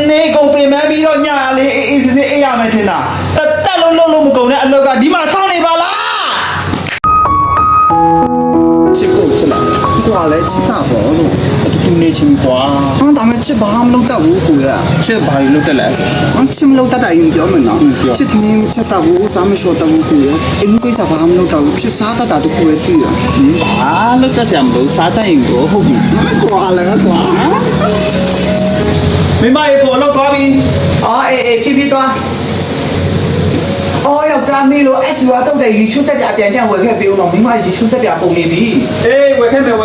နေကုန်ပင်မပြီးတော့ညလေးအေးစစ်စစ်အေးရမယ်ထင်တာတက်လုံးမကုန်တဲ့အလောက်ကဒီမှာစောင့်နေပါလားချစ်ကိုချစ်လားကွာလဲချစ်တာပေါ့လို့တူနေချင်းကွာဒါမှချစ်ဘာမှမလုပ်တတ်ဘူးကိုရချစ်ဘာလို့လုပ်တတ်လဲချစ်မလုပ်တတ်တာရင်ပြောမယ်နော်ချစ်သမီးချစ်တာဘူးစားမလျှော်တတ်ဘူးကိုရအင်းကိစ္စဘာမှမလုပ်တတ်ဘူးချစ်စားတတ်တာတခုပဲတည်ရလုပ်တတ်စရာမလိုစားတတ်ရင်ကိုဟုတ်ပြီကွာလဲကွာမိမရေကိုလောက်သွားပြီအေးဖြည်းသွားအော်ယောက်ျားမင်းလို့ SU တော့တဲ့ရီချိုးဆက်ပြပြန်ဝယ်ခဲ့ပေးဦးတော့မိမရီချိုးဆက်ပြကုန်နေပြီအေးဝယ်ခဲ့မယ်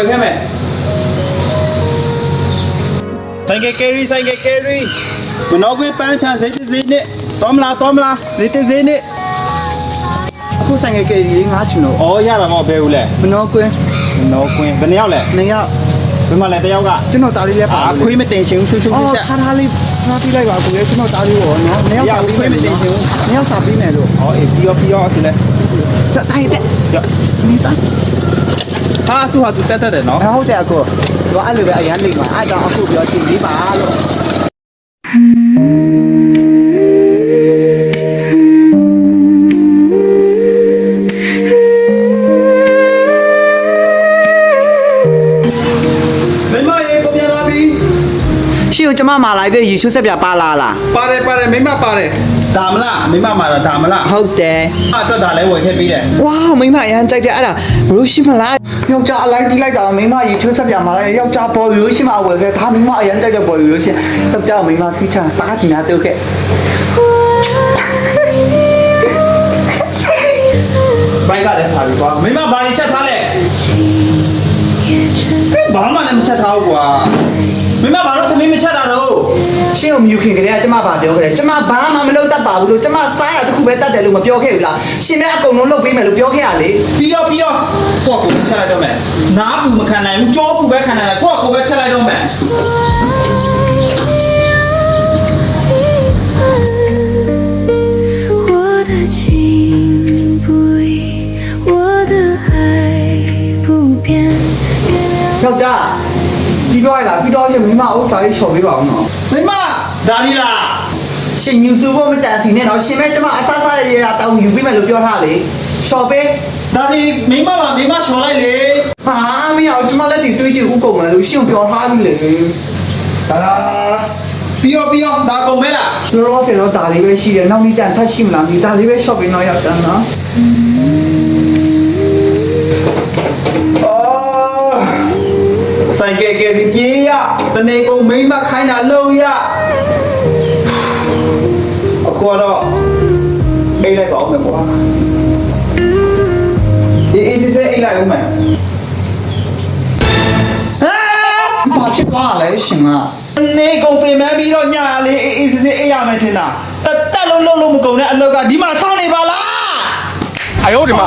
ဆိုင်ကယ်ရီမနောကွေးပန်းချန်စိတ်စိတ်နဲ့တော်မလားစိတ်စိတ်နဲ့အခုဆိုင်ကယ်ရီငါချင်လို့အော်ရတာမဟုတ်ဘဲဘူးလေမနောကွင်းဘယ်နှစ်ယောက်လဲ2ယောက်ဘယ်မှာလဲတယောက်ကကျွန်တော်တားလေးလည်းပါခွေးမတင်ချင်ဘူးရှူချက်ထားလေးထားပြီးလိုက်ပါကိုရဲ့ကျွန်တော်တားလေးပေါ့နော်2ယောက်စာပြီးမယ်လို့2ယောက်စာပြီးမယ်လို့အေးပြီးရောဆိုလဲတိုင်းတဲ့မိသားဟာသူဟာသူတက်တယ်နော်ဟုတ်တယ်အကိုသူအဲ့လိုပဲအရန်လိမ့်မှာအဲ့တော့အခုပြောကြည့်လေးပါလို့ရှီကိုကျမမာလိုက်တဲ့ရေချိုးဆက်ပြပါလားပါတယ်မိမပါတယ်ဒါမလားမိမမှာတော့ဒါမလားဟုတ်တယ်အဲ့တော့ဒါလည်းဝယ်ခဲ့ပြီးတယ်ဝါမိမအရန်ကြိုက်တယ်အဲ့ဒါဘလို့ရှိမလားယောက်ျားအလိုက်တီးလိုက်တာမိမရေချိုးဆက်ပြမာလိုက်ယောက်ျားပေါ်လို့ရှိမှဝယ်ခဲ့ဒါမိမအရန်ကြိုက်တဲ့ပေါ်လို့ရှိယောက်ျားမိမစီချမ်းတားချင်တာတုတ်ခဲ့ဘိုက်ကလည်းစားပြီကွာမိမဘာတွေချက်ထားလဲဘာမှလည်းမချက်ထားဘူးကွာမိမဘာလို့သမီးမချက်တာတော့ရှင်းကိုမြူခင်ကလေးကကျမဘာပြောခဲ့တယ်ကျမဘာမှမလုပ်တတ်ပါဘူးလို့ကျမစားရတခုပဲတတ်တယ်လို့မပြောခဲ့ဘူးလားရှင်မဲအကုန်လုံးလုပ်ပေးမယ်လို့ပြောခဲ့ရလေပြီးတော့ကိုယ့်ကိုချက်လိုက်တော့မယ်နားပူမခံနိုင်ဘူးကြောပူပဲခံနိုင်တယ်ကိုယ့်ကိုပဲချက်လိုက်တော့မယ်ယောက်ျားပြီးတော့ရင်မိမဥစ္စာလေးချော်ပေးပါအောင်နော်မိမဒါလီလားရှင်ယူစုဖို့မကြံစီနဲ့တော့ရှင်မဲကျမအဆဆရရတောင်းယူပေးမယ်လို့ပြောထားလေချော်ပေးဒါလီမိမချော်လိုက်လေဟာမင်းအောင်ကျမလက်တီတွေးကြည့်ဥကုန်မယ်လို့ရှင်ပြောထားပြီလေပြီးတော့ဒါကုန်မဲလားလောစင်တော့ဒါလေးပဲရှိတယ်နောက်နေ့ကျန်ထပ်ရှိမလားဒီဒါလေးပဲချော်ပေးတော့ယောက်ျားနော်ဆိုင်ကယ်ပြေးရတနေကုန်မိမခိုင်းတာလုံးရအခုတော့အိတ်လိုက်ပါဦးမယ်ကွာအေးစစ်အိတ်လိုက်ဦးမယ်ဘာဖြစ်သွားလဲရှင်ကနေကုန်ပင်မပြီးတော့ညလေးအေးစစ်အိတ်ရမယ်ထင်တာတက်လုံးမကုန်တဲ့အလောက်ကဒီမှာစောင့်နေပါလားအယောဒီမှာ